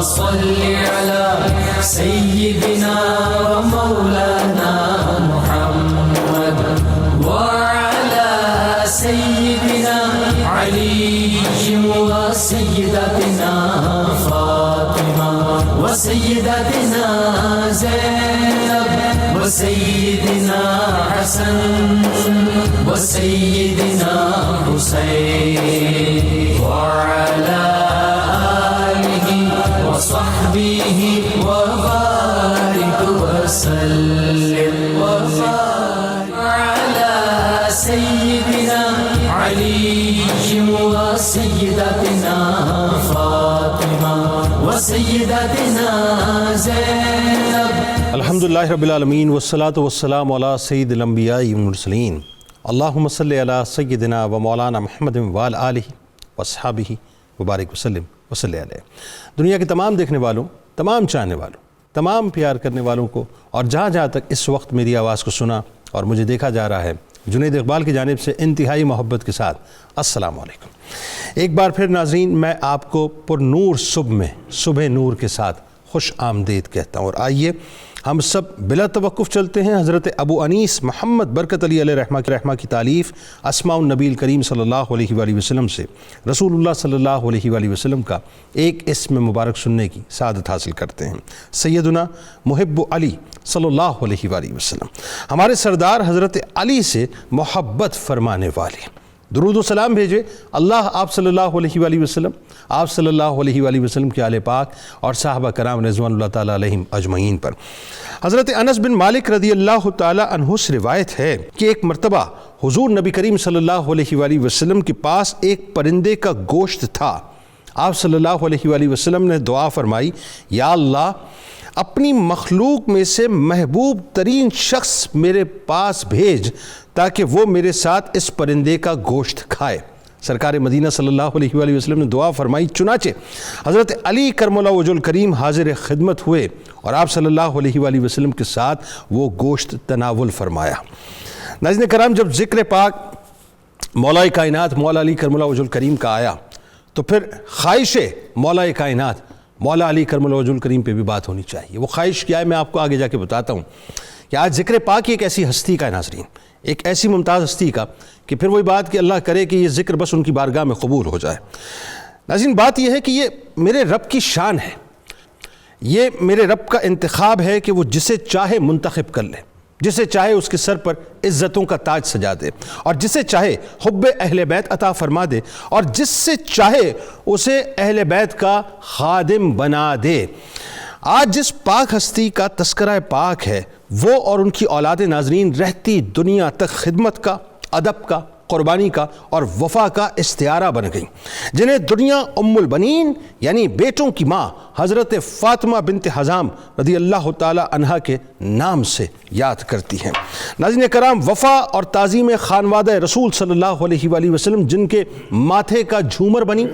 صل على سيدنا ومولانا محمد وعلى سيدنا علي وسيدتنا فاطمة وسيدتنا زينب وسيدنا حسن وسيدنا حسين وعلى آله وصحبه وبارك وسلم وبارك على سيدنا علي وسيدتنا فاطمة وسيدتنا زينب. الحمدللہ رب العالمین والصلاة والسلام علی سید الانبیاء والمرسلین. اللہم صلی علی سیدنا و مولانا محمد وعلی آلہ واصحابہ وبارک وسلم وصلی علیہ. دنیا کے تمام دیکھنے والوں، تمام چاہنے والوں، تمام پیار کرنے والوں کو، اور جہاں جہاں تک اس وقت میری آواز کو سنا اور مجھے دیکھا جا رہا ہے، جنید اقبال کی جانب سے انتہائی محبت کے ساتھ السلام علیکم. ایک بار پھر ناظرین، میں آپ کو پر نور صبح میں صبح نور کے ساتھ خوش آمدید کہتا ہوں. اور آئیے ہم سب بلا توقف چلتے ہیں حضرت ابو انیس محمد برکت علی علیہ رحمہ کی تالیف اسماء النبی الکریم صلی اللہ علیہ وآلہ وسلم سے رسول اللہ صلی اللہ علیہ وآلہ وسلم کا ایک اسم مبارک سننے کی سعادت حاصل کرتے ہیں. سیدنا محب علی صلی اللہ علیہ وآلہ وسلم، ہمارے سردار حضرت علی سے محبت فرمانے والے. درود و سلام بھیجے اللہ آپ صلی اللہ علیہ وآلہ وسلم، آپ صلی اللہ علیہ وآلہ وسلم کے آل پاک اور صحابہ کرام رضوان اللہ تعالیٰ علیہم اجمعین پر. حضرت انس بن مالک رضی اللہ تعالیٰ عنہ سے روایت ہے کہ ایک مرتبہ حضور نبی کریم صلی اللہ علیہ وآلہ وسلم کے پاس ایک پرندے کا گوشت تھا. آپ صلی اللہ علیہ وآلہ وسلم نے دعا فرمائی، یا اللہ اپنی مخلوق میں سے محبوب ترین شخص میرے پاس بھیج تاکہ وہ میرے ساتھ اس پرندے کا گوشت کھائے. سرکار مدینہ صلی اللہ علیہ وآلہ وسلم نے دعا فرمائی، چنانچہ حضرت علی کرم اللہ وجہ الکریم حاضر خدمت ہوئے اور آپ صلی اللہ علیہ وآلہ وسلم کے ساتھ وہ گوشت تناول فرمایا. ناظرین کرام، جب ذکر پاک مولا کائنات مولا علی کرم اللہ وجہ الکریم کا آیا تو پھر خواہش مولا کائنات مولا علی کرم اللہ وجہ الکریم پہ بھی بات ہونی چاہیے. وہ خواہش کیا ہے میں آپ کو آگے جا کے بتاتا ہوں کہ آج ذکر پاک ایک ایسی ہستی کا ہے ناظرین، ایک ایسی ممتاز ہستی کا کہ پھر وہی بات کہ اللہ کرے کہ یہ ذکر بس ان کی بارگاہ میں قبول ہو جائے. ناظرین بات یہ ہے کہ یہ میرے رب کی شان ہے، یہ میرے رب کا انتخاب ہے کہ وہ جسے چاہے منتخب کر لے، جسے چاہے اس کے سر پر عزتوں کا تاج سجا دے، اور جسے چاہے حب اہل بیت عطا فرما دے، اور جس سے چاہے اسے اہل بیت کا خادم بنا دے. آج جس پاک ہستی کا تذکرہ پاک ہے وہ اور ان کی اولاد ناظرین رہتی دنیا تک خدمت کا، ادب کا، قربانی کا اور وفا کا استعارہ بن گئیں، جنہیں دنیا ام البنین یعنی بیٹوں کی ماں حضرت فاطمہ بنت حزام رضی اللہ تعالی عنہا کے نام سے یاد کرتی ہیں. ناظرین کرام، وفا اور تعظیم خانوادہ رسول صلی اللہ علیہ وآلہ وسلم جن کے ماتھے کا جھومر بنی،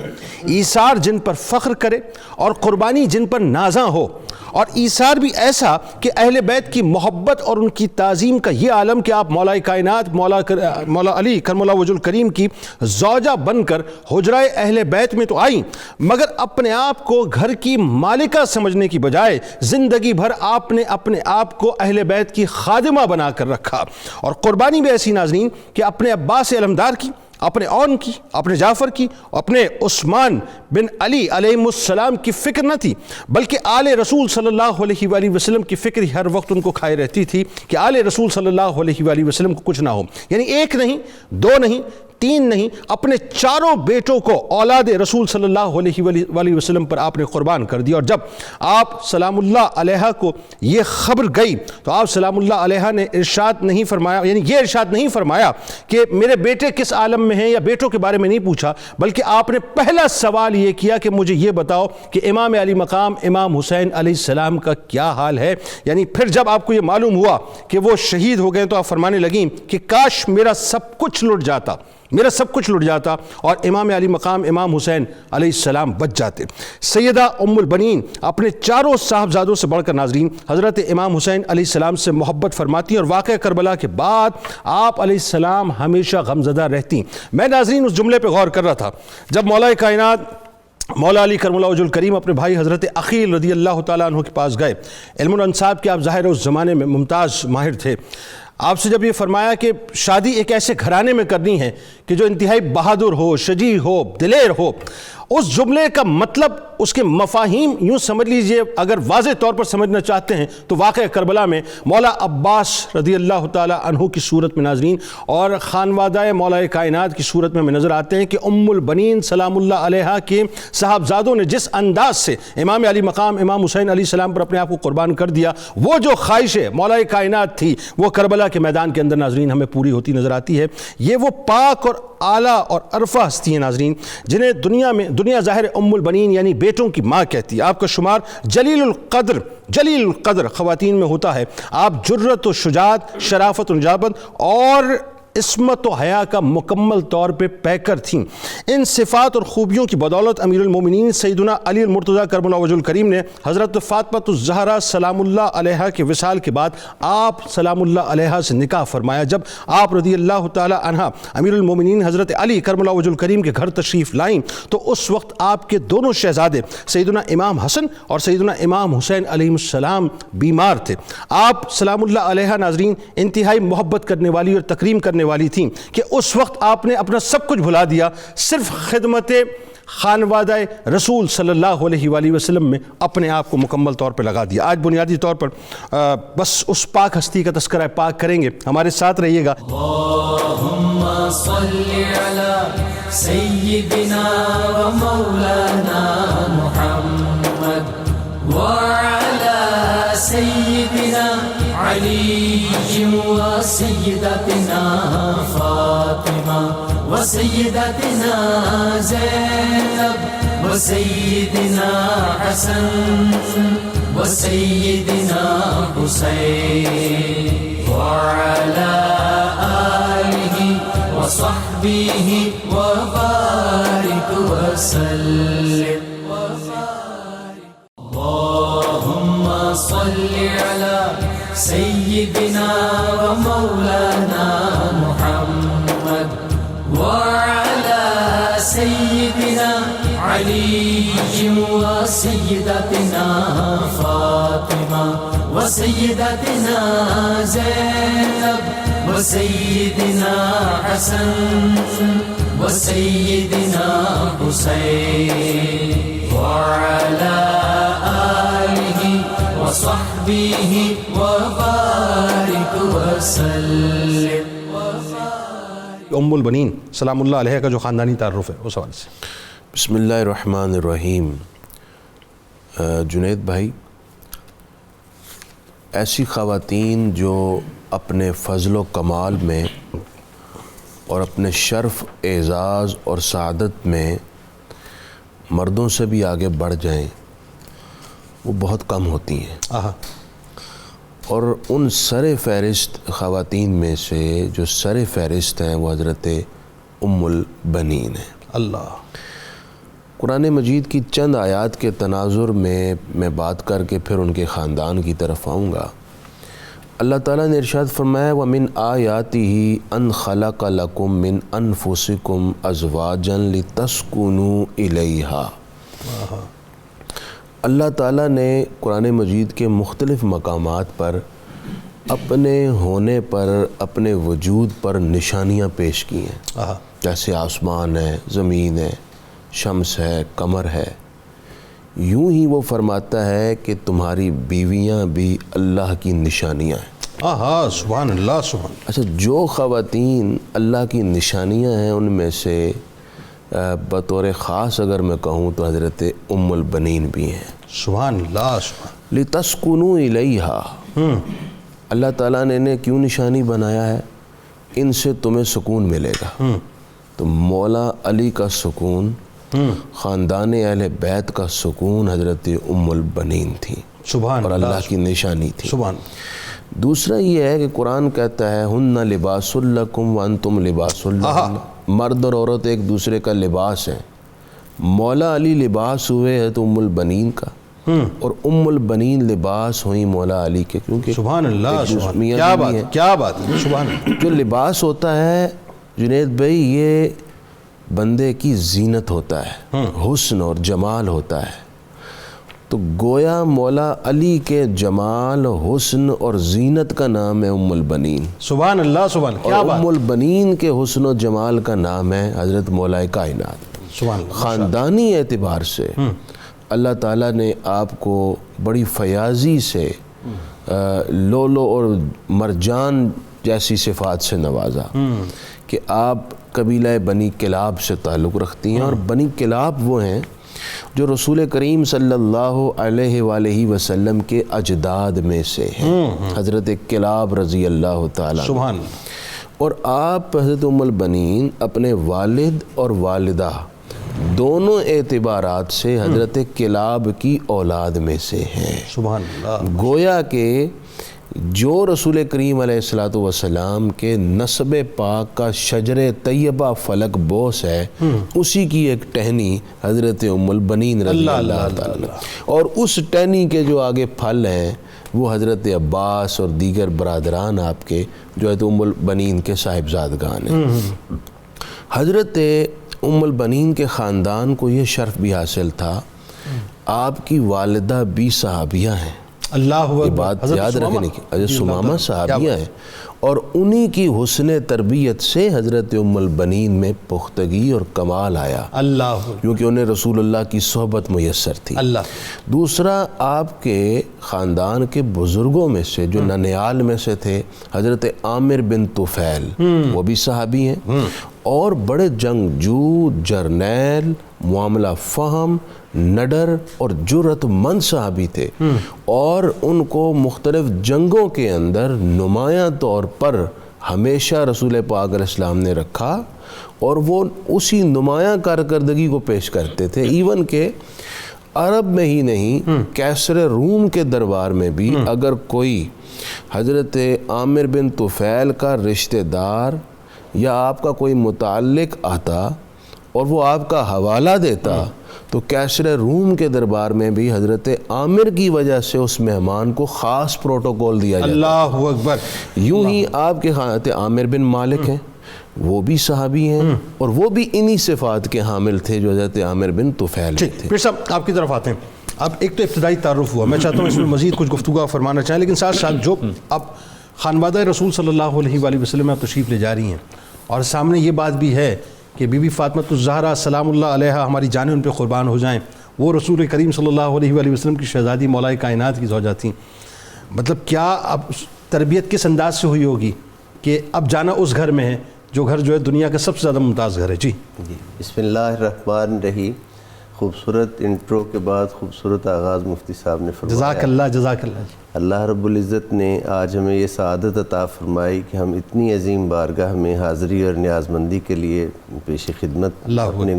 ایثار جن پر فخر کرے اور قربانی جن پر نازاں ہو، اور ایثار بھی ایسا کہ اہل بیت کی محبت اور ان کی تعظیم کا یہ عالم کہ آپ مولا کائنات مولا علی کرم اللہ وجہ الکریم کی زوجہ بن کر حجرہ اہل بیت میں تو آئیں، مگر اپنے آپ کو گھر کی مالکہ سمجھنے کی بجائے زندگی بھر آپ نے اپنے آپ کو اہل بیت کی خادمہ بنا کر رکھا. اور قربانی بھی ایسی ناظرین کہ اپنے عباس علمدار کی، اپنے اون کی، اپنے جعفر کی، اپنے عثمان بن علی علیہ السلام کی فکر نہ تھی، بلکہ آل رسول صلی اللہ علیہ وآلہ وسلم کی فکر ہی ہر وقت ان کو کھائے رہتی تھی کہ آل رسول صلی اللہ علیہ وآلہ وسلم کو کچھ نہ ہو. یعنی ایک نہیں، دو نہیں، تین نہیں، اپنے چاروں بیٹوں کو اولاد رسول صلی اللہ علیہ وآلہ وسلم پر آپ نے قربان کر دیا. اور جب آپ سلام اللہ علیہ کو یہ خبر گئی تو آپ سلام اللہ علیہ نے ارشاد نہیں فرمایا، یعنی یہ ارشاد نہیں فرمایا کہ میرے بیٹے کس عالم میں ہیں، یا بیٹوں کے بارے میں نہیں پوچھا، بلکہ آپ نے پہلا سوال یہ کیا کہ مجھے یہ بتاؤ کہ امام علی مقام امام حسین علیہ السلام کا کیا حال ہے. یعنی پھر جب آپ کو یہ معلوم ہوا کہ وہ شہید ہو گئے تو آپ فرمانے لگیں کہ کاش میرا سب کچھ لٹ جاتا، میرا سب کچھ لٹ جاتا اور امام علی مقام امام حسین علیہ السلام بچ جاتے. سیدہ ام البنین اپنے چاروں صاحبزادوں سے بڑھ کر ناظرین حضرت امام حسین علیہ السلام سے محبت فرماتی اور واقعہ کربلا کے بعد آپ علیہ السلام ہمیشہ غمزدہ رہتی. میں ناظرین اس جملے پہ غور کر رہا تھا جب مولا کائنات مولا علی کرم اللہ وجہ الکریم اپنے بھائی حضرت عقیل رضی اللہ تعالیٰ عنہ کے پاس گئے۔ علم الانساب کے آپ ظاہر اس زمانے میں ممتاز ماہر تھے۔ آپ سے جب یہ فرمایا کہ شادی ایک ایسے گھرانے میں کرنی ہے کہ جو انتہائی بہادر ہو، شجاع ہو، دلیر ہو، اس جملے کا مطلب، اس کے مفاہیم یوں سمجھ لیجئے، اگر واضح طور پر سمجھنا چاہتے ہیں تو واقعہ کربلا میں مولا عباس رضی اللہ تعالیٰ عنہ کی صورت میں ناظرین اور خانوادہ مولا کائنات کی صورت میں نظر آتے ہیں کہ ام البنین سلام اللہ علیہا کے صاحبزادوں نے جس انداز سے امام علی مقام امام حسین علیہ السلام پر اپنے آپ کو قربان کر دیا، وہ جو خواہش مولا کائنات تھی وہ کربلا کے میدان کے اندر ناظرین ہمیں پوری ہوتی نظر آتی ہے۔ یہ وہ پاک اور اعلیٰ اور عرفہ ہستی ہیں ناظرین جنہیں دنیا ظاہر ام البنین یعنی بیٹوں کی ماں کہتی ہے۔ آپ کا شمار جلیل القدر خواتین میں ہوتا ہے۔ آپ جرت و شجاعت، شرافت و نجابت اور عصمت و حیا کا مکمل طور پہ پیکر تھیں۔ ان صفات اور خوبیوں کی بدولت امیر المومنین سیدنا علی المرتضیٰ کرم اللہ وجہ الکریم نے حضرت فاطمہ الزہرا سلام اللہ علیہا کے وصال کے بعد آپ سلام اللہ علیہا سے نکاح فرمایا۔ جب آپ رضی اللہ تعالی عنہ امیر المومنین حضرت علی کرم اللہ وجہ الکریم کے گھر تشریف لائیں تو اس وقت آپ کے دونوں شہزادے سیدنا امام حسن اور سیدنا امام حسین علیہ السلام بیمار تھے۔ آپ سلام اللہ علیہا ناظرین انتہائی محبت کرنے والی اور تکریم کرنے والی تھیں کہ اس وقت آپ نے اپنا سب کچھ بھلا دیا، صرف خدمت خانوادہ رسول صلی اللہ علیہ وآلہ وسلم میں اپنے آپ کو مکمل طور پر لگا دیا۔ آج بنیادی طور پر بس اس پاک ہستی کا تذکرہ پاک کریں گے، ہمارے ساتھ رہیے گا۔ اللہم صلی علی سیدنا و مولانا محمد وعلی سیدنا علی و سیدتنا فاطمہ و سیدتنا زینب و سیدنا حسن و سیدنا حسین وعلی آلہ و صحبہ و بارک وسلم۔ اللہم صلی علی سیدنا و مولانا محمد وعلی سیدنا علی و سیدتنا فاطمہ و سیدتنا زینب و سیدنا حسن و سیدنا حسین وعلی آلہ و صحبہ و بارک وسلم۔ ام البنین سلام اللہ علیہ کا جو خاندانی تعارف ہے اس حوالے سے۔ بسم اللہ الرحمن الرحیم۔ جنید بھائی، ایسی خواتین جو اپنے فضل و کمال میں اور اپنے شرف، اعزاز اور سعادت میں مردوں سے بھی آگے بڑھ جائیں وہ بہت کم ہوتی ہیں۔ اور ان سر فہرست خواتین میں سے جو سر فہرست ہیں وہ حضرت ام البنین ہیں۔ اللہ قرآن مجید کی چند آیات کے تناظر میں بات کر کے پھر ان کے خاندان کی طرف آؤں گا۔ اللہ تعالیٰ نے ارشاد فرمایا وَمِنْ آیَاتِهِ أَنْ خَلَقَ لَكُم مِّنْ أَنفُسِكُمْ أَزْوَاجًا لِتَسْكُنُوا إِلَيْهَا۔ اللہ تعالیٰ نے قرآن مجید کے مختلف مقامات پر اپنے ہونے پر، اپنے وجود پر نشانیاں پیش کی ہیں، جیسے آسمان ہے، زمین ہے، شمس ہے، قمر ہے۔ یوں ہی وہ فرماتا ہے کہ تمہاری بیویاں بھی اللہ کی نشانیاں ہیں۔ سبحان اللہ سبحان اللہ۔ اچھا، جو خواتین اللہ کی نشانیاں ہیں ان میں سے بطور خاص اگر میں کہوں تو حضرت ام البنین بھی ہیں۔ سبحان اللہ سبحان لِتَسْكُنُوا إِلَيْهَا۔ اللہ تعالیٰ نے انہیں کیوں نشانی بنایا ہے؟ ان سے تمہیں سکون ملے گا۔ تو مولا علی کا سکون، خاندان اہل بیت کا سکون حضرت ام البنین تھی، سبحان اور اللہ کی نشانی تھی۔ سبحان۔ دوسرا یہ ہے کہ قرآن کہتا ہے ہن لباس لکم وانتم لباس لہن۔ مرد اور عورت ایک دوسرے کا لباس ہیں۔ مولا علی لباس ہوئے ہے تو ام البنین کا، اور ام البنین لباس ہوئی مولا علی کے، کیونکہ سبحان اللہ سبحان میاں کیا بیوی بات ہیں۔ کیا بات ہے، سبحان اللہ۔ جو لباس ہوتا ہے جنید بھائی، یہ بندے کی زینت ہوتا ہے، حسن اور جمال ہوتا ہے، تو گویا مولا علی کے جمال، حسن اور زینت کا نام ہے ام البنین۔ سبحان اللہ، سبحان اللہ، کیا اور بات! ام البنین کے حسن و جمال کا نام ہے حضرت مولا کائنات۔ سبحان اللہ، خاندانی اعتبار سے اللہ تعالیٰ نے آپ کو بڑی فیاضی سے لولو اور مرجان جیسی صفات سے نوازا کہ آپ قبیلہ بنی کلاب سے تعلق رکھتی ہیں، اور بنی کلاب وہ ہیں جو رسول کریم صلی اللہ علیہ وآلہ وسلم کے اجداد میں سے ہیں، حضرت کلاب رضی اللہ تعالیٰ عنہ۔ سبحان اللہ۔ اور آپ حضرت ام البنین اپنے والد اور والدہ دونوں اعتبارات سے حضرت کلاب کی اولاد میں سے ہیں۔ سبحان اللہ۔ گویا کہ جو رسول کریم علیہ الصلوۃ والسلام کے نسب پاک کا شجر طیبہ فلک بوس ہے، اسی کی ایک ٹہنی حضرت ام البنین رضی اللہ تعالیٰ، اور اس ٹہنی کے جو آگے پھل ہیں وہ حضرت عباس اور دیگر برادران آپ کے جو ہے تو ام البنین کے صاحبزادگان ہیں۔ حضرت ام البنین کے خاندان کو یہ شرف بھی حاصل تھا، آپ کی والدہ بھی صحابیہ ہیں۔ اللہ یہ بات یاد رکھنے کی، حضرت سمامہ صحابیہ ہیں، اور انہی کی حسن تربیت سے حضرت ام البنین میں پختگی اور کمال آیا، اللہ، کیونکہ انہیں رسول اللہ کی صحبت میسر تھی۔ اللہ۔ دوسرا، آپ کے خاندان کے بزرگوں میں سے جو ننیال میں سے تھے حضرت عامر بن طفیل، وہ بھی صحابی ہیں، اور بڑے جنگجو، جرنیل، معاملہ فہم، نڈر اور جرأت مند صحابی تھے، اور ان کو مختلف جنگوں کے اندر نمایاں طور پر ہمیشہ رسول پاک علیہ السلام نے رکھا، اور وہ اسی نمایاں کارکردگی کو پیش کرتے تھے۔ ایون کہ عرب میں ہی نہیں، کیسر روم کے دربار میں بھی اگر کوئی حضرت عامر بن طفیل کا رشتہ دار یا آپ کا کوئی متعلق آتا اور وہ آپ کا حوالہ دیتا، تو کیسر روم کے دربار میں بھی حضرت عامر کی وجہ سے اس مہمان کو خاص پروٹوکول دیا جاتا۔ اللہ اکبر۔ یوں ہی آپ کے حضرت عامر بن مالک ہیں، وہ بھی صحابی ہیں، اور وہ بھی انہی صفات کے حامل تھے جو حضرت عامر بن طفیل تھے۔ پھر صاحب آپ کی طرف آتے ہیں۔ اب ایک تو ابتدائی تعارف ہوا، میں چاہتا ہوں اس میں مزید کچھ گفتگو فرمانا چاہیں، لیکن ساتھ ساتھ جو اب خانوادہ رسول صلی اللہ علیہ وآلہ وسلم میں آپ تشریف لے جا رہی ہیں، اور سامنے یہ بات بھی ہے کہ بی بی فاطمہ الزہرا سلام اللہ علیہ، ہماری جانیں ان پہ قربان ہو جائیں، وہ رسول کریم صلی اللہ علیہ وآلہ وسلم کی شہزادی مولا کائنات کی زوجہ تھیں۔ مطلب کیا اب تربیت کس انداز سے ہوئی ہوگی کہ اب جانا اس گھر میں ہے جو گھر جو ہے دنیا کا سب سے زیادہ ممتاز گھر ہے؟ جی بسم اللہ الرحمن الرحیم۔ خوبصورت انٹرو کے بعد خوبصورت آغاز مفتی صاحب نے فرمایا۔ جزاک اللہ، جزاک اللہ۔ اللہ رب العزت نے آج ہمیں یہ سعادت عطا فرمائی کہ ہم اتنی عظیم بارگاہ میں حاضری اور نیازمندی کے لیے پیش خدمت، اپنے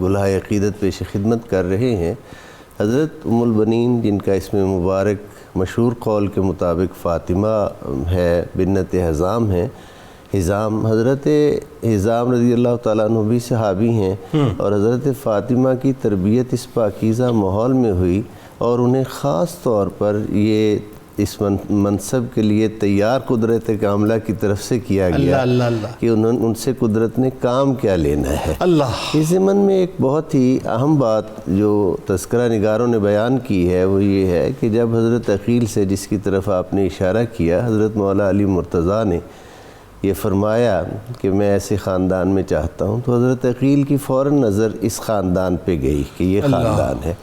گلہائے عقیدت پیش خدمت کر رہے ہیں۔ حضرت ام البنین، جن کا اسم مبارک مشہور قول کے مطابق فاطمہ ہے، بنت حزام ہے، حزام، حضرت حزام رضی اللہ تعالیٰ عنہ بھی صحابی ہیں، اور حضرت فاطمہ کی تربیت اس پاکیزہ ماحول میں ہوئی، اور انہیں خاص طور پر یہ اس منصب کے لیے تیار قدرت کاملہ کی طرف سے کیا گیا کہ ان سے قدرت نے کام کیا لینا ہے۔ اس ضمن میں ایک بہت ہی اہم بات جو تذکرہ نگاروں نے بیان کی ہے وہ یہ ہے کہ جب حضرت عقیل سے، جس کی طرف آپ نے اشارہ کیا، حضرت مولا علی مرتضیٰ نے یہ فرمایا کہ میں ایسے خاندان میں چاہتا ہوں، تو حضرت عقیل کی فوراً نظر اس خاندان پہ گئی کہ یہ خاندان ہے۔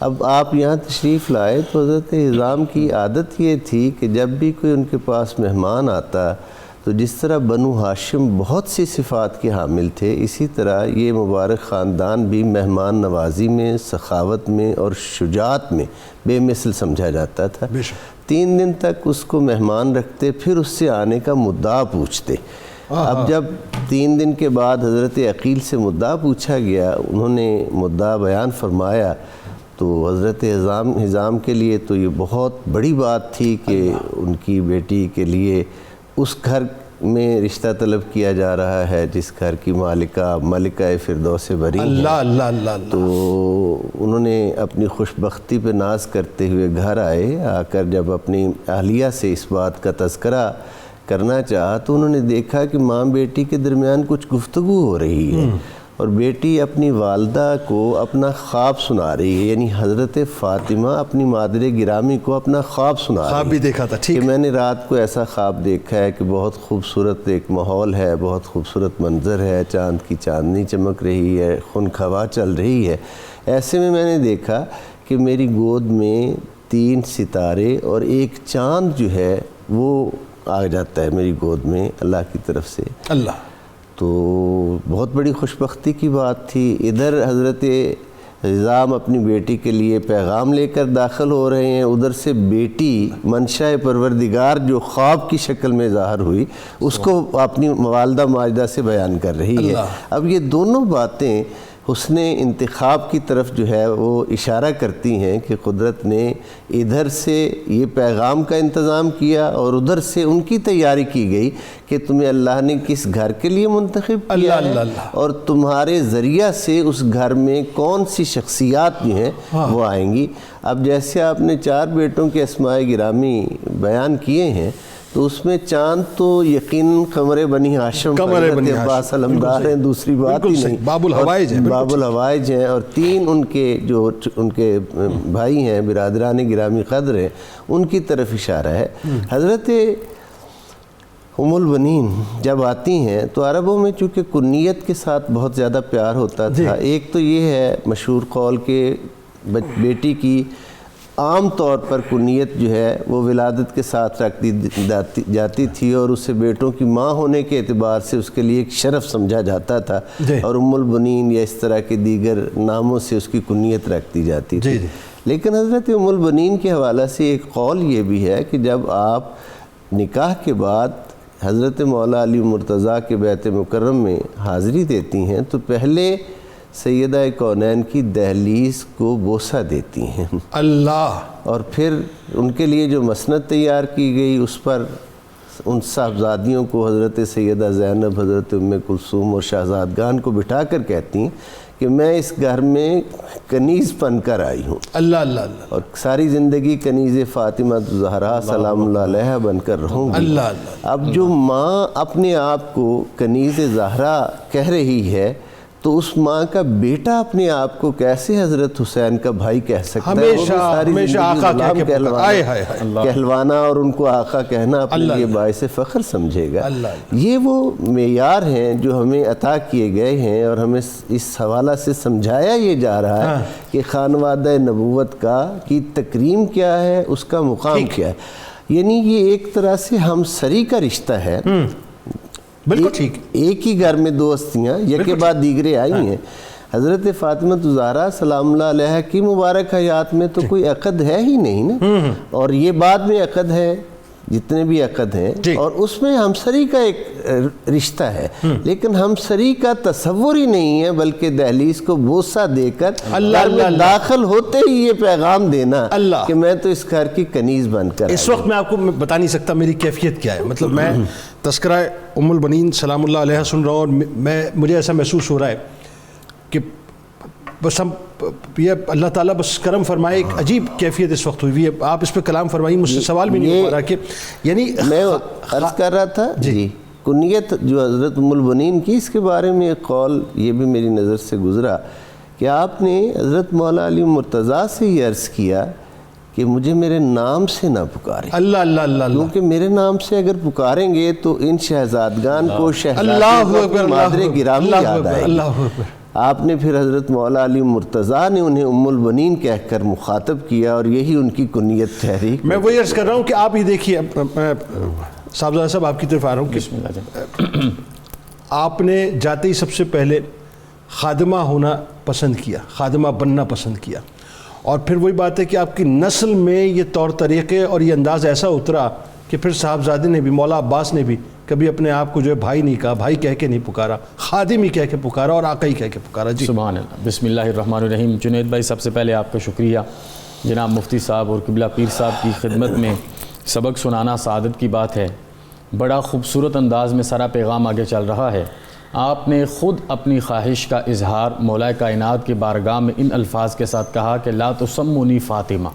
اب آپ یہاں تشریف لائے تو حضرت حزام کی عادت یہ تھی کہ جب بھی کوئی ان کے پاس مہمان آتا تو جس طرح بنو ہاشم بہت سی صفات کے حامل تھے، اسی طرح یہ مبارک خاندان بھی مہمان نوازی میں، سخاوت میں اور شجاعت میں بے مثل سمجھا جاتا تھا۔ 3 دن تک اس کو مہمان رکھتے، پھر اس سے آنے کا مدعا پوچھتے۔ اب جب 3 دن کے بعد حضرت عقیل سے مدعا پوچھا گیا، انہوں نے مدعا بیان فرمایا، تو حضرت حزام کے لیے تو یہ بہت بڑی بات تھی کہ ان کی بیٹی کے لیے اس گھر میں رشتہ طلب کیا جا رہا ہے جس گھر کی ملکہ فردوس بری ہے۔ تو انہوں نے اپنی خوش بختی پہ ناز کرتے ہوئے گھر آئے، آ کر جب اپنی اہلیہ سے اس بات کا تذکرہ کرنا چاہا تو انہوں نے دیکھا کہ ماں بیٹی کے درمیان کچھ گفتگو ہو رہی ہے، اور بیٹی اپنی والدہ کو اپنا خواب سنا رہی ہے، یعنی حضرت فاطمہ اپنی مادر گرامی کو اپنا خواب سنا رہی ہے. خواب بھی دیکھا تھا، ٹھیک کہ میں نے رات کو ایسا خواب دیکھا ہے کہ بہت خوبصورت ایک ماحول ہے، بہت خوبصورت منظر ہے، چاند کی چاندنی چمک رہی ہے، خنک ہوا چل رہی ہے. ایسے میں نے دیکھا کہ میری گود میں 3 ستارے اور ایک چاند جو ہے وہ آ جاتا ہے میری گود میں اللہ کی طرف سے. اللہ، تو بہت بڑی خوشبختی کی بات تھی. ادھر حضرت نظام اپنی بیٹی کے لیے پیغام لے کر داخل ہو رہے ہیں، ادھر سے بیٹی منشاء پروردگار جو خواب کی شکل میں ظاہر ہوئی اس کو اپنی والدہ ماجدہ سے بیان کر رہی ہے. اب یہ دونوں باتیں حسن انتخاب کی طرف جو ہے وہ اشارہ کرتی ہیں کہ قدرت نے ادھر سے یہ پیغام کا انتظام کیا اور ادھر سے ان کی تیاری کی گئی کہ تمہیں اللہ نے کس گھر کے لیے منتخب کیا ہے اور تمہارے ذریعہ سے اس گھر میں کون سی شخصیات جو ہیں وہ آئیں گی. اب جیسے آپ نے 4 بیٹوں کے اسماء گرامی بیان کیے ہیں تو اس میں چاند تو یقیناً قمر بنی ہاشم حضرت عباس علمدار ہیں، دوسری بات ہی نہیں، باب الحوائج ہیں، باب الحوائج ہیں، اور 3 ان کے بھائی ہیں برادران گرامی قدر ہیں، ان کی طرف اشارہ ہے. حضرت ام البنین جب آتی ہیں تو عربوں میں چونکہ کنیت کے ساتھ بہت زیادہ پیار ہوتا تھا. ایک تو یہ ہے مشہور قول کہ بیٹی کی عام طور پر کنیت جو ہے وہ ولادت کے ساتھ رکھ دی جاتی تھی اور اسے بیٹوں کی ماں ہونے کے اعتبار سے اس کے لیے ایک شرف سمجھا جاتا تھا اور ام البنین یا اس طرح کے دیگر ناموں سے اس کی کنیت رکھ دی جاتی تھی. لیکن حضرت ام البنین کے حوالہ سے ایک قول یہ بھی ہے کہ جب آپ نکاح کے بعد حضرت مولا علی مرتضیٰ کے بیت مکرم میں حاضری دیتی ہیں تو پہلے سیدہ کونین کی دہلیز کو بوسہ دیتی ہیں اللہ، اور پھر ان کے لیے جو مسند تیار کی گئی اس پر ان صاحبزادیوں کو حضرت سیدہ زینب، حضرت ام کلثوم اور شہزادگان کو بٹھا کر کہتی ہیں کہ میں اس گھر میں کنیز بن کر آئی ہوں. اللہ اللہ اللہ، اور ساری زندگی کنیز فاطمہ زہرا سلام اللہ علیہ بن کر رہوں گی. اللہ اللہ. اب جو ماں اپنے آپ کو کنیز زہرا کہہ رہی ہے تو اس ماں کا بیٹا اپنے آپ کو کیسے حضرت حسین کا بھائی کہہ سکتا ہے؟ ہمیشہ آقا کہلوانا اور ان کو آقا کہنا اپنے لیے باعث فخر سمجھے گا. یہ وہ معیار ہیں جو ہمیں عطا کیے گئے ہیں اور ہمیں اس حوالہ سے سمجھایا یہ جا رہا ہے کہ خانوادہ نبوت کی تکریم کیا ہے، اس کا مقام کیا ہے. یعنی یہ ایک طرح سے ہمسری کا رشتہ ہے. بالکل ٹھیک، ایک ہی گھر میں 2 ہستیاں یک بعد دیگرے آئی ہیں. حضرت فاطمہ زہرا سلام اللہ علیہ کی مبارک حیات میں تو کوئی عقد ہے ہی نہیں نا، اور یہ بعد میں عقد ہے جتنے بھی عقد ہیں، اور اس میں ہمسری کا ایک رشتہ ہے، لیکن ہمسری کا تصور ہی نہیں ہے بلکہ دہلیز کو بوسہ دے کر گھر میں داخل ہوتے ہی یہ پیغام دینا کہ میں تو اس گھر کی کنیز بن کر. اس وقت میں آپ کو بتا نہیں سکتا میری کیفیت کیا ہے. مطلب میں تذکرہ ام البنین سلام اللہ علیہ سن رہا ہوں اور مجھے ایسا محسوس ہو رہا ہے کہ بس ہم یہ اللہ تعالیٰ بس کرم فرمائے. ایک عجیب کیفیت اس وقت ہوئی ہے. آپ اس پہ کلام فرمائیے، مجھ سے سوال بھی نہیں ہو رہا کہ یعنی میں عرض کر رہا تھا جی کنیت جو حضرت ام البنین کی، اس کے بارے میں ایک قول یہ بھی میری نظر سے گزرا کہ آپ نے حضرت مولا علی مرتضیٰ سے یہ عرض کیا کہ مجھے میرے نام سے نہ پکاریں. اللہ اللہ اللہ، کیونکہ میرے نام سے اگر پکاریں گے تو ان شہزادگان کو شہزادی مادر گرامی یاد آئے گی. آپ نے پھر حضرت مولا علی مرتضیٰ نے انہیں ام البنین کہہ کر مخاطب کیا اور یہی ان کی کنیت ٹھہری. میں وہی عرض کر رہا ہوں کہ آپ ہی دیکھیے، صاحبزادہ صاحب آپ کی طرف آ رہا ہوں کہ آپ نے جاتے ہی سب سے پہلے خادمہ ہونا پسند کیا، خادمہ بننا پسند کیا، اور پھر وہی بات ہے کہ آپ کی نسل میں یہ طور طریقے اور یہ انداز ایسا اترا کہ پھر صاحبزادے نے بھی، مولا عباس نے بھی کبھی اپنے آپ کو جو ہے بھائی نہیں کہا، بھائی کہہ کے نہیں پکارا، خادم ہی کہہ کے پکارا اور آقا ہی کہہ کے پکارا. جی سبحان اللہ. بسم اللہ الرحمن الرحیم. جنید بھائی، سب سے پہلے آپ کا شکریہ. جناب مفتی صاحب اور قبلہ پیر صاحب کی خدمت میں سبق سنانا سعادت کی بات ہے. بڑا خوبصورت انداز میں سارا پیغام آگے چل رہا ہے. آپ نے خود اپنی خواہش کا اظہار مولا کائنات کی بارگاہ میں ان الفاظ کے ساتھ کہا کہ لا تسمونی فاطمہ،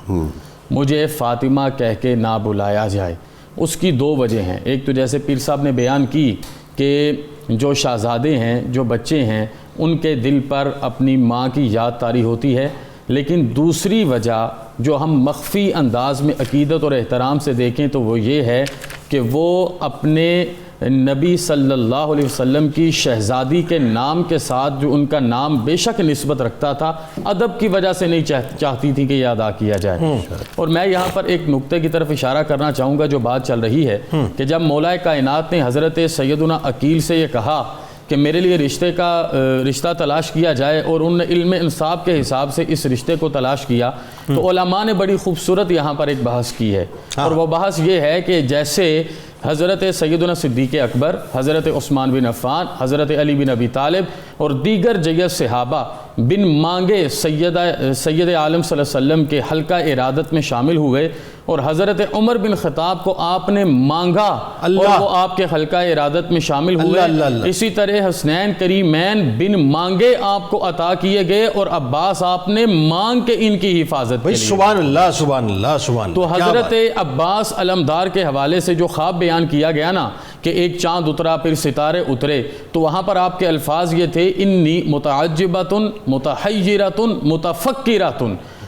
مجھے فاطمہ کہہ کے نہ بلایا جائے. اس کی 2 وجہ ہیں. ایک تو جیسے پیر صاحب نے بیان کی کہ جو شہزادے ہیں، جو بچے ہیں، ان کے دل پر اپنی ماں کی یاد طاری ہوتی ہے، لیکن دوسری وجہ جو ہم مخفی انداز میں عقیدت اور احترام سے دیکھیں تو وہ یہ ہے کہ وہ اپنے نبی صلی اللہ علیہ وسلم کی شہزادی کے نام کے ساتھ جو ان کا نام بے شک نسبت رکھتا تھا، ادب کی وجہ سے نہیں چاہتی تھی کہ یہ ادا کیا جائے۔ اور میں یہاں پر ایک نقطے کی طرف اشارہ کرنا چاہوں گا جو بات چل رہی ہے کہ جب مولا کائنات نے حضرت سیدنا عقیل سے یہ کہا کہ میرے لیے رشتہ تلاش کیا جائے، اور انہوں نے علم انصاف کے حساب سے اس رشتے کو تلاش کیا، تو علماء نے بڑی خوبصورت یہاں پر ایک بحث کی ہے، اور وہ بحث یہ ہے کہ جیسے حضرت سیدنا صدیق اکبر، حضرت عثمان بن عفان، حضرت علی بن ابی طالب اور دیگر جید صحابہ بن مانگے سید عالم صلی اللہ علیہ وسلم کے حلقہ ارادت میں شامل ہوئے، اور حضرت عمر بن خطاب کو آپ نے مانگا اور وہ آپ کے حلقہ ارادت میں شامل ہوئے۔ اسی طرح حسنین کریمین بن مانگے آپ کو عطا کیے گئے، اور عباس آپ نے مانگ کے ان کی حفاظت کے لیے۔ سبحان اللہ سبحان اللہ سبحان اللہ۔ تو حضرت عباس علمدار کے حوالے سے جو خواب بیان کیا گیا نا کہ ایک چاند اترا پھر ستارے اترے، تو وہاں پر آپ کے الفاظ یہ تھے انی متعجبۃ متحیرۃ متفکرۃ،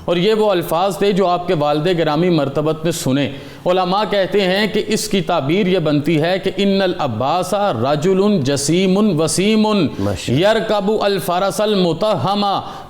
اور یہ وہ الفاظ تھے جو آپ کے والد گرامی مرتبت نے سنے۔ علماء کہتے ہیں کہ اس کی تعبیر یہ بنتی ہے کہ ان العباس رجل جسیم وسیم یرکب الفرس المتہم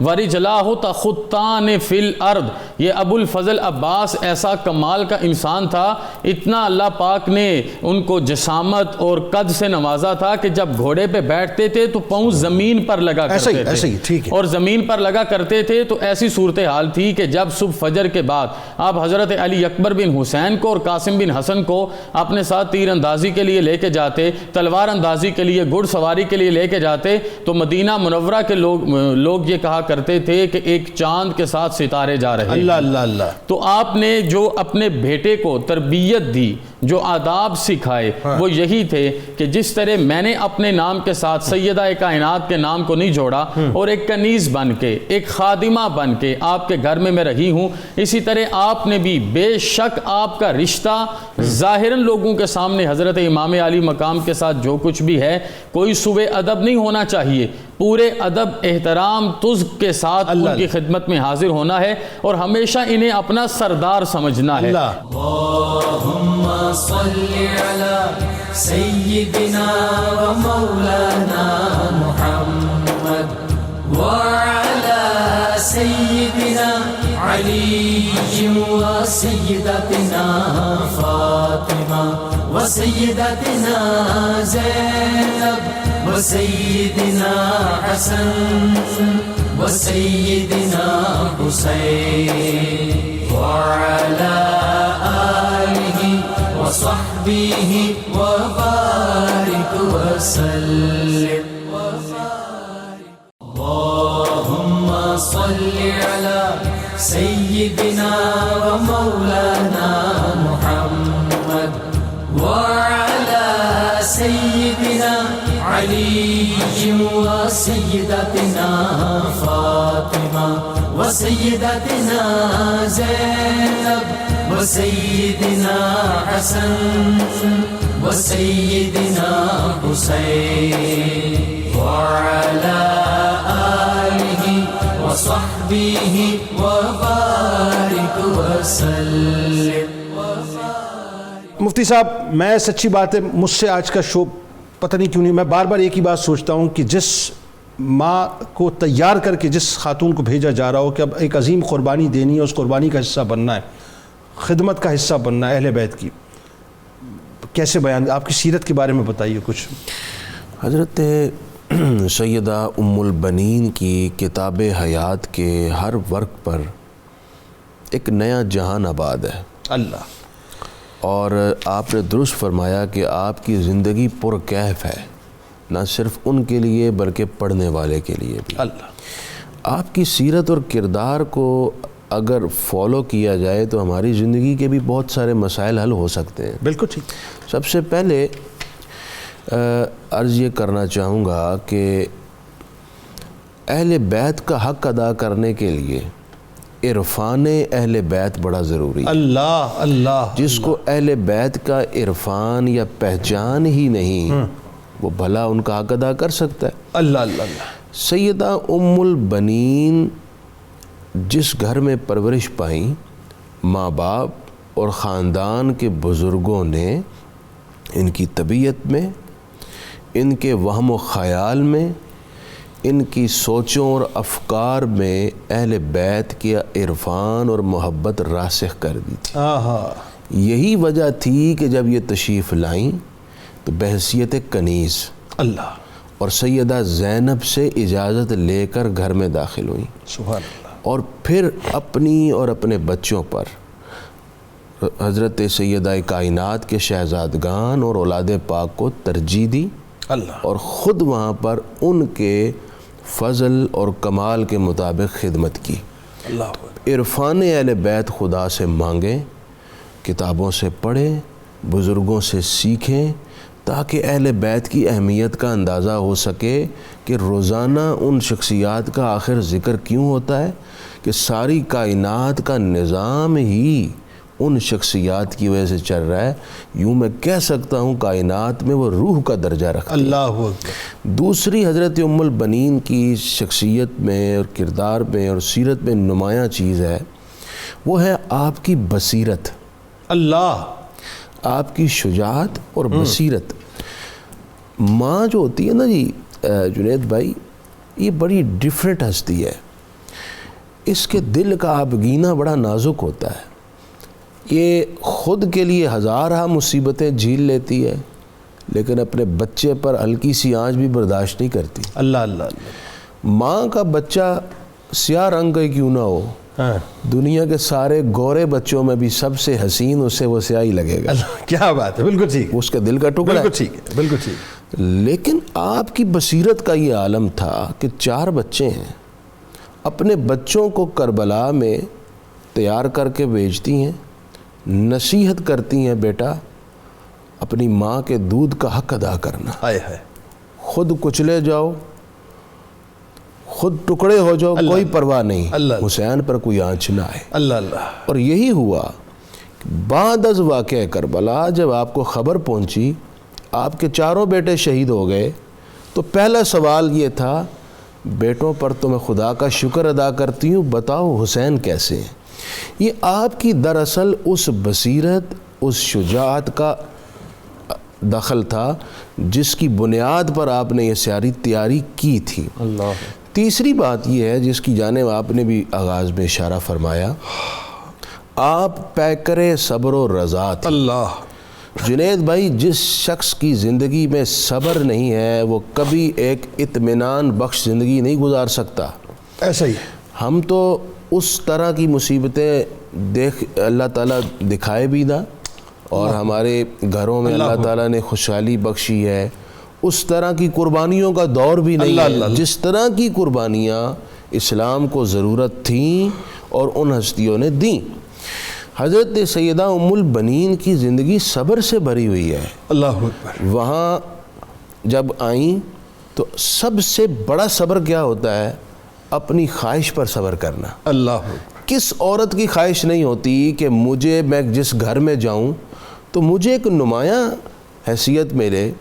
ورجلاہ تخطان فی الارض۔ یہ ابو الفضل عباس ایسا کمال کا انسان تھا، اتنا اللہ پاک نے ان کو جسامت اور قد سے نوازا تھا کہ جب گھوڑے پہ بیٹھتے تھے تو پاؤں زمین پر لگا کرتے تھے، اور زمین پر لگا کرتے تھے تو ایسی صورتحال تھی کہ جب صبح فجر کے بعد آپ حضرت علی اکبر بن حسین اور قاسم بن حسن کو اپنے ساتھ تیر اندازی کے لیے لے کے جاتے، تلوار اندازی کے لیے، گھڑ سواری کے لیے لے کے جاتے، تو مدینہ منورہ کے لوگ یہ کہا کرتے تھے کہ ایک چاند کے ساتھ ستارے جا رہے ہیں۔ اللہ اللہ اللہ۔ تو آپ نے جو اپنے بیٹے کو تربیت دی، جو آداب سکھائے، وہ یہی تھے کہ جس طرح میں نے اپنے نام کے ساتھ سیدہ کائنات کے نام کو نہیں جوڑا اور ایک کنیز بن کے، ایک خادمہ بن کے آپ کے گھر میں رہی ہوں، اسی طرح آپ نے بھی بے شک آپ کا رشتہ ظاہراً لوگوں کے سامنے حضرت امام علی مقام کے ساتھ جو کچھ بھی ہے کوئی سوء ادب نہیں ہونا چاہیے، پورے ادب احترام تزک کے ساتھ ان کی خدمت میں حاضر ہونا ہے اور ہمیشہ انہیں اپنا سردار سمجھنا ہے۔ اللہم صلی علی سیدنا و مولانا محمد وعلی سیدنا علی و سیدتنا فاطمہ و سیدتنا زینب و سیدنا حسن و سیدنا حسین وعلی آلہ وصحبہ وبارک وسلم۔ اللہم صلی علی سیدنا و مولانا محمد وعلی سیدنا علی و سیدتنا فاطمہ و سیدتنا زینب و سیدنا حسن و سیدنا حسین وعلی آلہ وصحبہ وبارک وسلم۔ مفتی صاحب، میں سچی بات ہے مجھ سے آج کا شو پتہ نہیں کیوں نہیں، میں بار بار ایک ہی بات سوچتا ہوں کہ جس ماں کو تیار کر کے جس خاتون کو بھیجا جا رہا ہو کہ اب ایک عظیم قربانی دینی ہے، اس قربانی کا حصہ بننا ہے، خدمت کا حصہ بننا ہے اہل بیت کی، کیسے بیان، آپ کی سیرت کے بارے میں بتائیے کچھ۔ حضرت سیدہ ام البنین کی کتاب حیات کے ہر ورق پر ایک نیا جہان آباد ہے۔ اللہ، اور آپ نے درست فرمایا کہ آپ کی زندگی پرکیف ہے، نہ صرف ان کے لیے بلکہ پڑھنے والے کے لیے بھی۔ اللہ، آپ کی سیرت اور کردار کو اگر فالو کیا جائے تو ہماری زندگی کے بھی بہت سارے مسائل حل ہو سکتے ہیں۔ بالکل ٹھیک۔ سب سے پہلے عرض یہ کرنا چاہوں گا کہ اہل بیت کا حق ادا کرنے کے لیے عرفان اہل بیت بڑا ضروری ہے۔ اللہ اللہ، جس کو اہل بیت کا عرفان یا پہچان ہی نہیں وہ بھلا ان کا حق ادا کر سکتا ہے؟ اللہ اللہ اللہ۔ سیدہ ام البنین جس گھر میں پرورش پائیں، ماں باپ اور خاندان کے بزرگوں نے ان کی طبیعت میں، ان کے وہم و خیال میں، ان کی سوچوں اور افکار میں اہل بیت کی عرفان اور محبت راسخ کر دی تھی۔ یہی وجہ تھی کہ جب یہ تشریف لائیں تو بحیثیت کنیز اللہ اور سیدہ زینب سے اجازت لے کر گھر میں داخل ہوئیں، سبحان اللہ، اور پھر اپنی اور اپنے بچوں پر حضرت سیدہ کائنات کے شہزادگان اور اولاد پاک کو ترجیح دی، اللہ، اور خود وہاں پر ان کے فضل اور کمال کے مطابق خدمت کی۔ اللہ، عرفان اہل بیت خدا سے مانگیں، کتابوں سے پڑھیں، بزرگوں سے سیکھیں، تاکہ اہل بیت کی اہمیت کا اندازہ ہو سکے کہ روزانہ ان شخصیات کا آخر ذکر کیوں ہوتا ہے، کہ ساری کائنات کا نظام ہی ان شخصیات کی وجہ سے چل رہا ہے۔ یوں میں کہہ سکتا ہوں کائنات میں وہ روح کا درجہ رکھتی ہے۔ اللہ اکبر۔ دوسری حضرت ام البنین کی شخصیت میں اور کردار میں اور سیرت میں نمایاں چیز ہے، وہ ہے آپ کی بصیرت، اللہ، آپ کی شجاعت اور بصیرت۔ ماں جو ہوتی ہے نا جی جنید بھائی، یہ بڑی ڈیفرنٹ ہستی ہے، اس کے دل کا آبگینہ بڑا نازک ہوتا ہے، یہ خود کے لیے ہزارہ مصیبتیں جھیل لیتی ہے لیکن اپنے بچے پر ہلکی سی آنچ بھی برداشت نہیں کرتی۔ اللہ، اللہ، اللہ، ماں کا بچہ سیاہ رنگ کا کیوں نہ ہو، ہاں، دنیا کے سارے گورے بچوں میں بھی سب سے حسین اسے وہ سیاہی لگے گا، اللہ، کیا بات ہے، بالکل ٹھیک ہے، اس کے دل کا ٹکڑا بالکل ہے۔ ٹھیک ہے، بالکل ٹھیک ہے۔ لیکن آپ کی بصیرت کا یہ عالم تھا کہ 4 بچے ہیں، اپنے بچوں کو کربلا میں تیار کر کے بھیجتی ہیں، نصیحت کرتی ہیں، بیٹا اپنی ماں کے دودھ کا حق ادا کرنا، ہائے ہائے، خود کچلے جاؤ، خود ٹکڑے ہو جاؤ، کوئی پرواہ نہیں، اللہ، حسین پر کوئی آنچ نہ آئے۔ اللہ، اللہ، اور یہی ہوا بعد از واقعہ کربلا، جب آپ کو خبر پہنچی آپ کے 4 بیٹے شہید ہو گئے، تو پہلا سوال یہ تھا، بیٹوں پر تو میں خدا کا شکر ادا کرتی ہوں، بتاؤ حسین کیسے ہیں؟ یہ آپ کی دراصل اس بصیرت، اس شجاعت کا دخل تھا جس کی بنیاد پر آپ نے یہ ساری تیاری کی تھی۔ اللہ، تیسری بات یہ ہے جس کی جانب آپ نے بھی آغاز میں اشارہ فرمایا، آپ پیکر صبر و رضا تھے۔ اللہ، جنید بھائی، جس شخص کی زندگی میں صبر نہیں ہے وہ کبھی ایک اطمینان بخش زندگی نہیں گزار سکتا۔ ایسا ہی، ہم تو اس طرح کی مصیبتیں دیکھ اللہ تعالیٰ دکھائے بھی نہ، اور ہمارے گھروں میں اللہ تعالیٰ نے خوشحالی بخشی ہے، اس طرح کی قربانیوں کا دور بھی نہیں ہے جس طرح کی قربانیاں اسلام کو ضرورت تھیں اور ان ہستیوں نے دیں۔ حضرت سیدہ ام البنین کی زندگی صبر سے بھری ہوئی ہے۔ اللہ اکبر، وہاں جب آئیں تو سب سے بڑا صبر کیا ہوتا ہے؟ اپنی خواہش پر صبر کرنا۔ اللہ اکبر، کس عورت کی خواہش نہیں ہوتی کہ میں جس گھر میں جاؤں تو مجھے ایک نمایاں حیثیت ملے،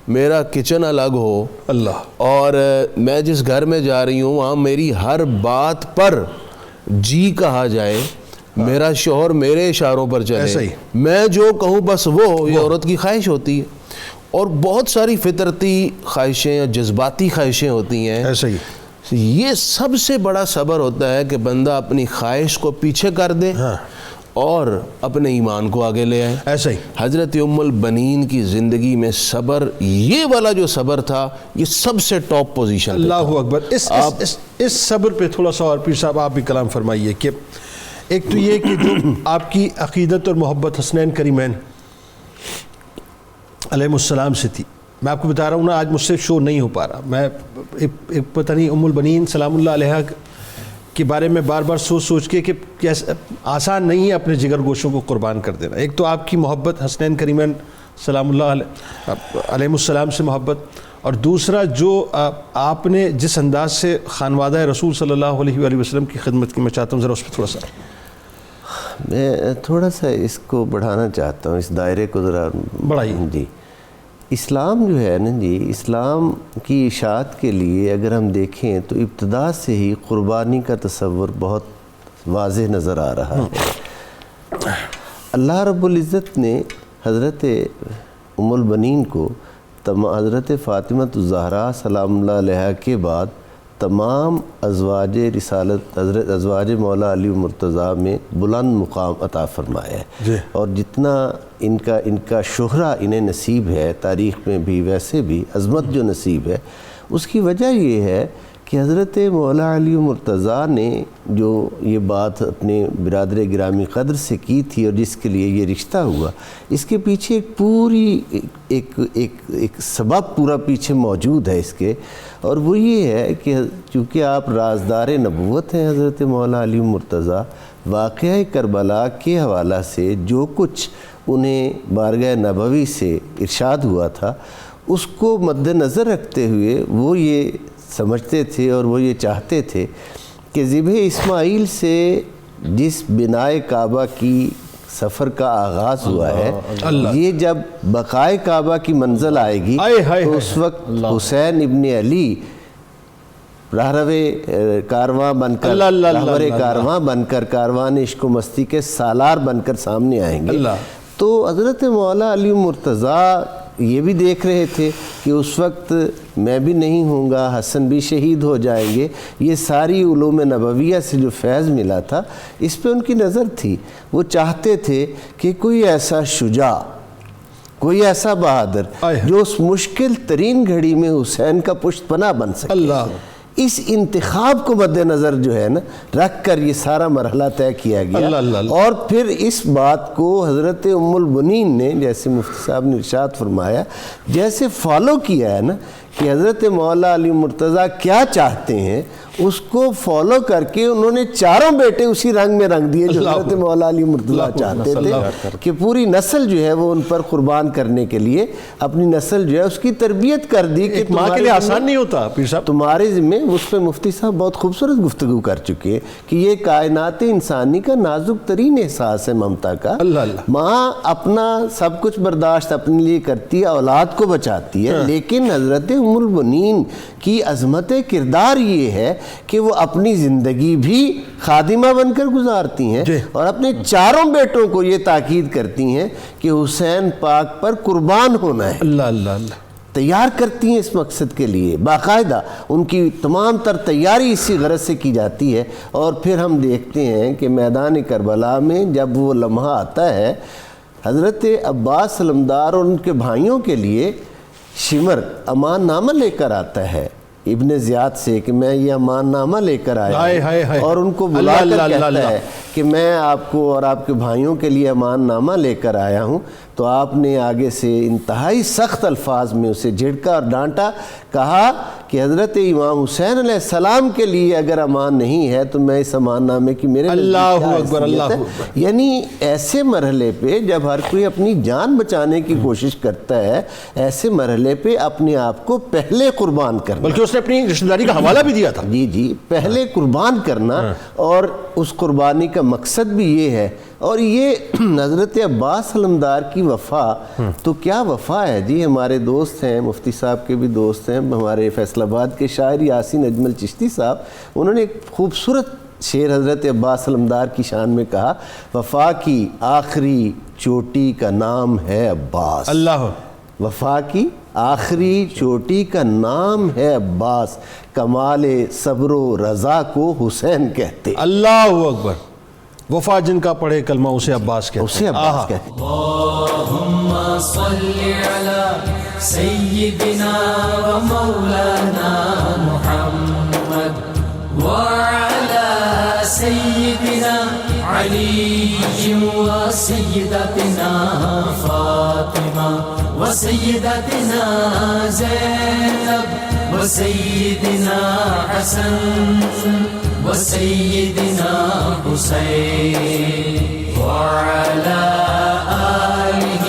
میرا کچن الگ ہو، اللہ، اور میں جس گھر میں جا رہی ہوں وہاں میری ہر بات پر جی کہا جائے، میرا شوہر میرے اشاروں پر ایسا چلے، ہی، میں جو کہوں بس وہ، یہ عورت کی خواہش ہوتی ہے۔ اور بہت ساری فطرتی خواہشیں یا جذباتی خواہشیں ہوتی ہیں، ایسا ہی، یہ سب سے بڑا صبر ہوتا ہے کہ بندہ اپنی خواہش کو پیچھے کر دے اور اپنے ایمان کو آگے لے آئے۔ ایسا ہی، حضرت ام البنین کی زندگی میں صبر، یہ والا جو صبر تھا، یہ سب سے ٹاپ پوزیشن پہ تھا۔ اللہ اکبر۔ اس صبر پہ تھوڑا سا اور پیر صاحب آپ بھی کلام فرمائیے کہ ایک تو یہ کہ جو آپ کی عقیدت اور محبت حسنین کریمین علیہ السلام سے تھی، میں آپ کو بتا رہا ہوں نا، آج مجھ سے شو نہیں ہو پا رہا، میں ایک پتہ نہیں ام البنین سلام اللہ علیہ کے بارے میں بار بار سوچ کے کہ کیسے آسان نہیں ہے اپنے جگر گوشوں کو قربان کر دینا۔ ایک تو آپ کی محبت حسنین کریمین سلام اللہ علیہ السلام سے محبت، اور دوسرا جو آپ نے جس انداز سے خانوادہ رسول صلی اللہ علیہ وآلہ وسلم کی خدمت کی، میں چاہتا ہوں ذرا اس پہ تھوڑا سا میں تھوڑا سا اس کو بڑھانا چاہتا ہوں، اس دائرے کو ذرا بڑھائیے۔ جی، اسلام جو ہے نا جی، اسلام کی اشاعت کے لیے اگر ہم دیکھیں تو ابتدا سے ہی قربانی کا تصور بہت واضح نظر آ رہا ہے۔ اللہ رب العزت نے حضرت ام البنین کو حضرت فاطمہ الزہرا سلام اللہ علیہا کے بعد تمام ازواج رسالت حضرت ازواج مولا علی مرتضیٰ میں بلند مقام عطا فرمایا ہے، اور جتنا ان کا شہرہ انہیں نصیب ہے تاریخ میں بھی، ویسے بھی عظمت جو نصیب ہے، اس کی وجہ یہ ہے کہ حضرت مولا علی مرتضیٰ نے جو یہ بات اپنے برادر گرامی قدر سے کی تھی اور جس کے لیے یہ رشتہ ہوا، اس کے پیچھے ایک پوری ایک سبب پورا پیچھے موجود ہے اس کے، اور وہ یہ ہے کہ چونکہ آپ رازدار نبوت ہیں حضرت مولا علی مرتضیٰ، واقعہ کربلا کے حوالہ سے جو کچھ انہیں بارگاہ نبوی سے ارشاد ہوا تھا اس کو مد نظر رکھتے ہوئے وہ یہ سمجھتے تھے اور وہ یہ چاہتے تھے کہ ذبح اسماعیل سے جس بنائے کعبہ کی سفر کا آغاز ہوا ہے، یہ جب بقائے کعبہ کی منزل آئے گی تو اس وقت حسین ابن علی راہرو کارواں بن کر کاروان عشق و مستی کے سالار بن کر سامنے آئیں گے۔ تو حضرت مولا علی مرتضیٰ یہ بھی دیکھ رہے تھے کہ اس وقت میں بھی نہیں ہوں گا، حسن بھی شہید ہو جائیں گے، یہ ساری علوم نبویہ سے جو فیض ملا تھا اس پہ ان کی نظر تھی۔ وہ چاہتے تھے کہ کوئی ایسا شجاع، کوئی ایسا بہادر جو اس مشکل ترین گھڑی میں حسین کا پشت پناہ بن سکے، اس انتخاب کو مد نظر جو ہے نا رکھ کر یہ سارا مرحلہ طے کیا گیا۔ اور پھر اس بات کو حضرت ام البنین نے، جیسے مفتی صاحب نے ارشاد فرمایا، جیسے فالو کیا ہے نا کہ حضرت مولا علی مرتضیٰ کیا چاہتے ہیں اس کو فالو کر کے انہوں نے چاروں بیٹے اسی رنگ میں رنگ دیے جو حضرت مولا علی مرتضیٰ چاہتے تھے کہ پوری نسل جو ہے وہ ان پر قربان کرنے کے لیے اپنی نسل جو ہے اس کی تربیت کر دی کہ ماں کے لیے آسان نہیں ہوتا پیر صاحب، تمہارے ذمہ۔ اس پہ مفتی صاحب بہت خوبصورت گفتگو کر چکے ہیں کہ یہ کائنات انسانی کا نازک ترین احساس ہے ممتا کا۔ ماں اپنا سب کچھ برداشت اپنے لیے کرتی ہے، اولاد کو بچاتی ہے، لیکن حضرت ام البنین کی عظمت کردار یہ ہے کہ وہ اپنی زندگی بھی خادمہ بن کر گزارتی ہیں اور اپنے چاروں بیٹوں کو یہ تاکید کرتی ہیں کہ حسین پاک پر قربان ہونا ہے، تیار کرتی ہیں اس مقصد کے لیے، باقاعدہ ان کی تمام تر تیاری اسی غرض سے کی جاتی ہے۔ اور پھر ہم دیکھتے ہیں کہ میدان کربلا میں جب وہ لمحہ آتا ہے، حضرت عباس علمدار اور ان کے بھائیوں کے لیے شمر امان نامہ لے کر آتا ہے ابن زیاد سے کہ میں یہ امان نامہ لے کر آیا، اور ان کو بلا کر کہتا ہے کہ میں آپ کو اور آپ کے بھائیوں کے لیے امان نامہ لے کر آیا ہوں۔ تو آپ نے آگے سے انتہائی سخت الفاظ میں اسے جھڑکا اور ڈانٹا، کہا کہ حضرت امام حسین علیہ السلام کے لیے اگر امان نہیں ہے تو میں اس امان نامے کی میرے اللہ اکبر، اللہ اکبر۔ یعنی ایسے مرحلے پہ جب ہر کوئی اپنی جان بچانے کی کوشش کرتا ہے، ایسے مرحلے پہ اپنے آپ کو پہلے قربان کرنا، بلکہ اس نے اپنی رشتہ داری کا حوالہ بھی دیا تھا، جی پہلے قربان کرنا، اور اس قربانی کا مقصد بھی یہ ہے۔ اور یہ حضرت عباس علمدار کی وفا تو کیا وفا ہے جی، ہمارے دوست ہیں، مفتی صاحب کے بھی دوست ہیں، ہمارے فیصل آباد کے شاعر یاسین اجمل چشتی صاحب، انہوں نے ایک خوبصورت شعر حضرت عباس علمدار کی شان میں کہا، وفا کی آخری چوٹی کا نام ہے عباس، وفا کی آخری چوٹی کا نام ہے عباس، کمال صبر و رضا کو حسین کہتے۔ اللہ اکبر، وفا جن کا پڑھے کلمہ اسے عباس کہتے ہیں۔ اللہم صلی علی سیدنا و مولانا محمد وعلی سیدنا علی و سیدتنا فاطمہ و سیدتنا زینب و سیدنا حسن وسيدنا حسين وعلى آله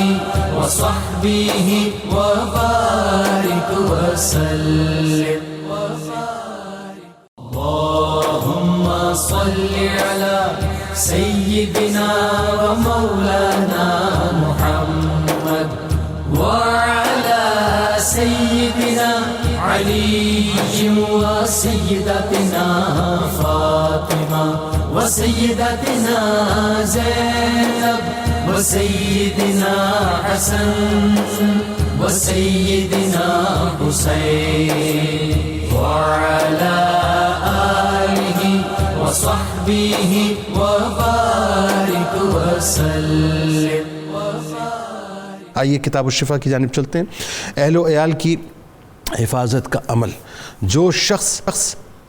وصحبه وبارك وسلم اللهم صل على سيدنا ومولانا محمد وعلى سيدنا علي وسيدتنا فاطمة وسيدتنا زينب وسيدنا حسن وسيدنا حسين وعلى آله وصحبه وبارك وسلم. آئیے کتاب الشفا کی جانب چلتے ہیں. اہل و عیال کی حفاظت کا عمل. جو شخص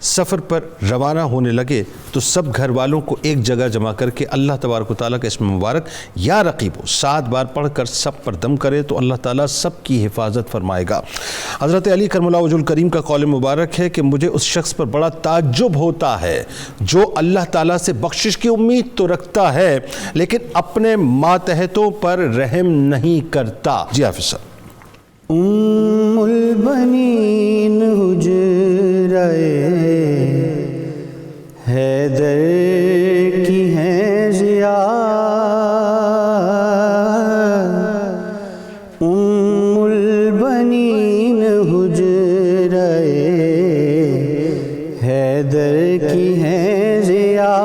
سفر پر روانہ ہونے لگے تو سب گھر والوں کو ایک جگہ جمع کر کے اللہ تبارک و تعالیٰ کا اسم مبارک یا رقیب 7 بار پڑھ کر سب پر دم کرے تو اللہ تعالیٰ سب کی حفاظت فرمائے گا. حضرت علی کرم اللہ وجہ الکریم کا قول مبارک ہے کہ مجھے اس شخص پر بڑا تعجب ہوتا ہے جو اللہ تعالیٰ سے بخشش کی امید تو رکھتا ہے لیکن اپنے ماتحتوں پر رحم نہیں کرتا. جی حافظ صاحب. ام البنین حجرہ حیدر کی ہیں ضیا ام البنین حجرہ حیدر کی ہیں ضیا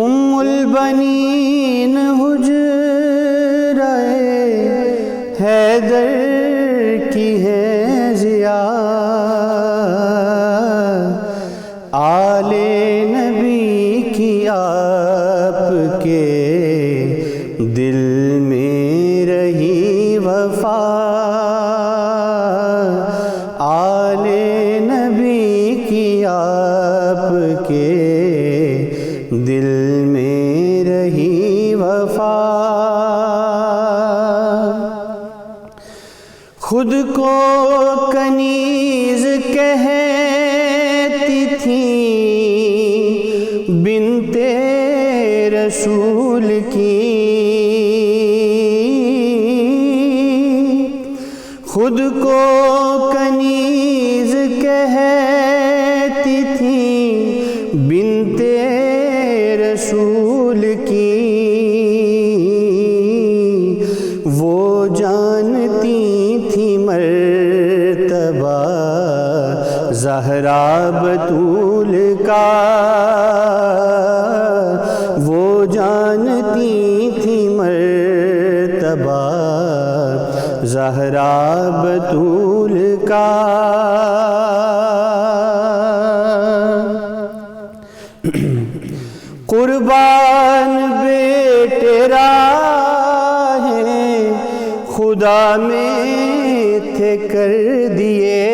ام البنین حجرہ حیدر کی ہیں ضیا آل نبی کی آپ کے دل میں رہی وفا آل نبی کی آپ کے دل میں رہی وفا خود کو کنیز کہتی تھی بنت رسول کی خود کو کنیز کہتی تھی بنت رسول کی وہ جانتی تھی مرتبہ زہرا بطول کا وہ جانتی تھی مرتبہ زہرا بطول کا قربان بیٹے راہیں خدا میں تھے کر دیے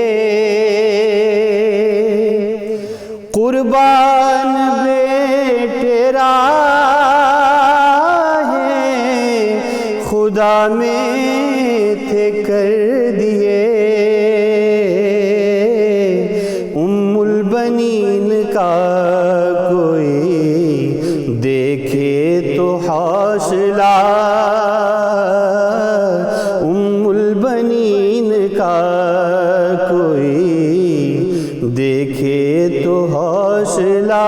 قربان بیٹے راہیں خدا میں تھے کر دیے ام البنین کا کوئی دیکھے تو حوصلہ ام البنین کا کوئی دیکھے تو حوصلہ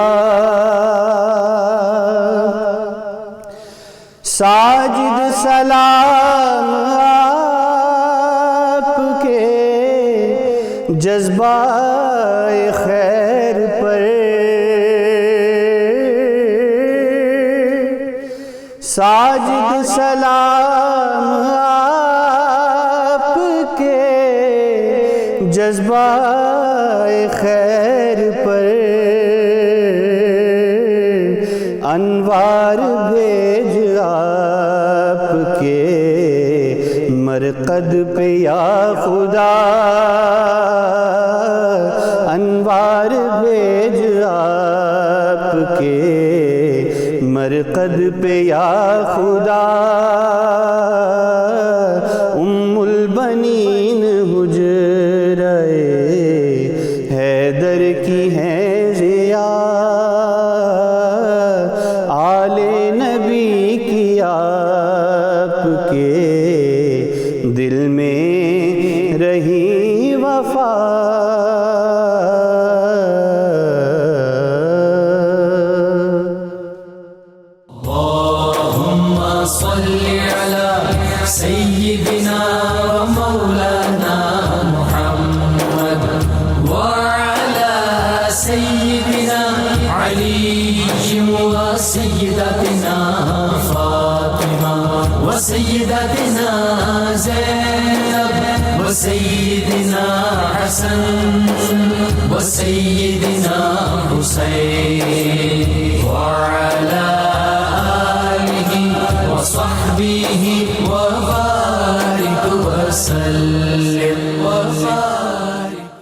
ساجد سلام آپ کے جذبہ خیر پر ساجد سلام آپ کے جذبہ خیر پر انوار بھیج آپ کے مرقد پہ یا خدا انوار بھیج آپ کے مرقد پہ یا خدا ام البنین حجرہ حیدر کی ہیں ضیا آل نبی کی آپ کے دل میں رہی وفا اللهم صل على سيدنا وسيدتنا فاطمة وسيدتنا زينب وسيدنا حسن وسيدنا حسين وعلي